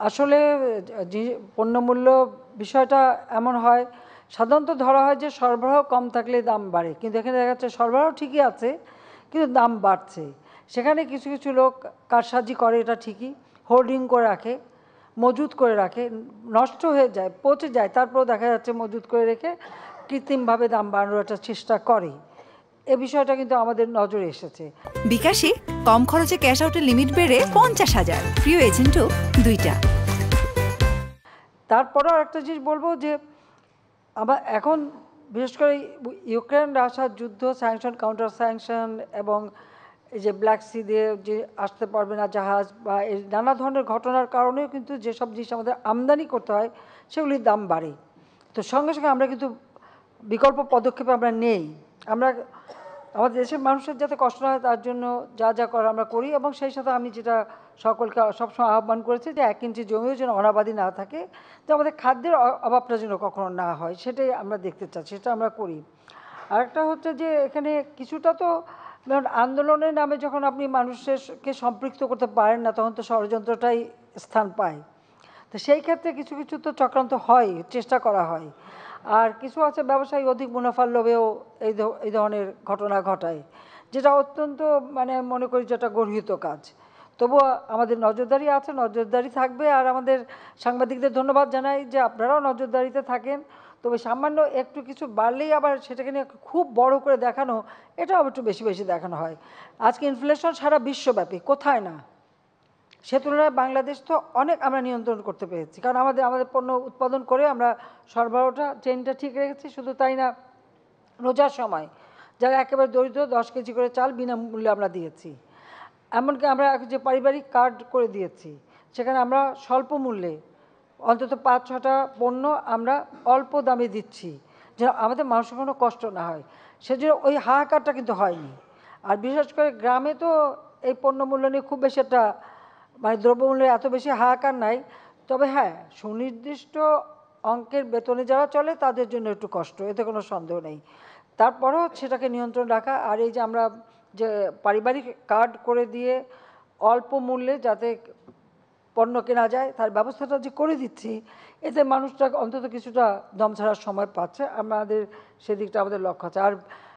আসলে যে পণ্যমূল্য বিষয়টা এমন হয়, সাধারণত ধরা হয় যে সরবরাহ কম থাকলে দাম বাড়ে, কিন্তু এখানে দেখা যাচ্ছে সরবরাহ ঠিকই আছে কিন্তু দাম বাড়ছে। সেখানে কিছু কিছু লোক কারসাজি করে, এটা ঠিকই, হোর্ডিং করে রাখে, মজুত করে রাখে, নষ্ট হয়ে যায়, পচে যায়, তারপরেও দেখা যাচ্ছে মজুত করে রেখে কৃত্রিমভাবে দাম বাড়ানোর একটা চেষ্টা করে। এ বিষয়টা কিন্তু আমাদের নজরে এসেছে। বিকাশে কম খরচে ক্যাশ আউটের লিমিট বেড়ে 50,000, প্রিয় এজেন্টও 2টা। তারপরেও একটা জিনিস বলবো যে আবার এখন বিশেষ করে ইউক্রেন রাশিয়ার যুদ্ধ, স্যাংশন, কাউন্টার স্যাংশন এবং এই যে ব্ল্যাক সি দিয়ে যে আসতে পারবে না জাহাজ বা এই নানা ধরনের ঘটনার কারণেও কিন্তু যেসব জিনিস আমাদের আমদানি করতে হয় সেগুলির দাম বাড়ে। তো সঙ্গে সঙ্গে আমরা কিন্তু বিকল্প পদক্ষেপ আমরা নেই। আমরা আমাদের দেশের মানুষের যাতে কষ্ট না হয় তার জন্য যা যা করার আমরা করি, এবং সেই সাথে আমি যেটা সকলকে সবসময় আহ্বান করেছি যে 1 ইঞ্চি জমিও যেন অনাবাদি না থাকে, তো আমাদের খাদ্যের অভাবটা যেন কখনো না হয়, সেটাই আমরা দেখতে চাচ্ছি, সেটা আমরা করি। আরেকটা হচ্ছে যে এখানে কিছুটা তো আন্দোলনের নামে যখন আপনি মানুষকে সম্পৃক্ত করতে পারেন না, তখন তো ষড়যন্ত্রটাই স্থান পায়। তো সেই ক্ষেত্রে কিছু কিছু তো চক্রান্ত হয়, চেষ্টা করা হয়। আর কিছু আছে ব্যবসায়ী অধিক মুনাফার লোভেও এই ধরনের ঘটনা ঘটায়, যেটা অত্যন্ত মানে মনে করি যেটা গর্হিত কাজ। তবুও আমাদের নজরদারি আছে, নজরদারি থাকবে। আর আমাদের সাংবাদিকদের ধন্যবাদ জানাই যে আপনারাও নজরদারিতে থাকেন। তবে সামান্য একটু কিছু বাড়লেই আবার সেটাকে নিয়ে খুব বড় করে দেখানো, এটাও একটু বেশি বেশি দেখানো হয়। আজকে ইনফ্লেশন সারা বিশ্বব্যাপী, কোথায় না, সে তুলনায় বাংলাদেশ তো অনেক আমরা নিয়ন্ত্রণ করতে পেরেছি, কারণ আমাদের পণ্য উৎপাদন করে আমরা সরবরাহটা চেইনটা ঠিক রেখেছি। শুধু তাই না, রোজার সময় যারা একেবারে দরিদ্র 10 কেজি করে চাল বিনামূল্যে আমরা দিয়েছি। এমনকি আমরা যে পারিবারিক কার্ড করে দিয়েছি, সেখানে আমরা স্বল্প মূল্যে অন্তত 5-6টা পণ্য আমরা অল্প দামে দিচ্ছি, যেন আমাদের মানুষের কোনো কষ্ট না হয়। সেজন্য ওই হাহাকারটা কিন্তু হয়নি। আর বিশেষ করে গ্রামে তো এই পণ্যমূল্য নিয়ে খুব বেশি একটা মানে দ্রব্যমূল্যের এত বেশি হাহাকার নাই। তবে হ্যাঁ, সুনির্দিষ্ট অঙ্কের বেতনে যারা চলে তাদের জন্য একটু কষ্ট, এতে কোনো সন্দেহ নেই। তারপরেও সেটাকে নিয়ন্ত্রণ রাখা। আর এই যে আমরা যে পারিবারিক কার্ড করে দিয়ে অল্প মূল্যে যাতে পণ্য কেনা যায় তার ব্যবস্থাটা যে করে দিচ্ছি, এতে মানুষটা অন্তত কিছুটা দম ছাড়ার সময় পাচ্ছে। আমাদের সেদিকটা আমাদের লক্ষ্য আছে। আর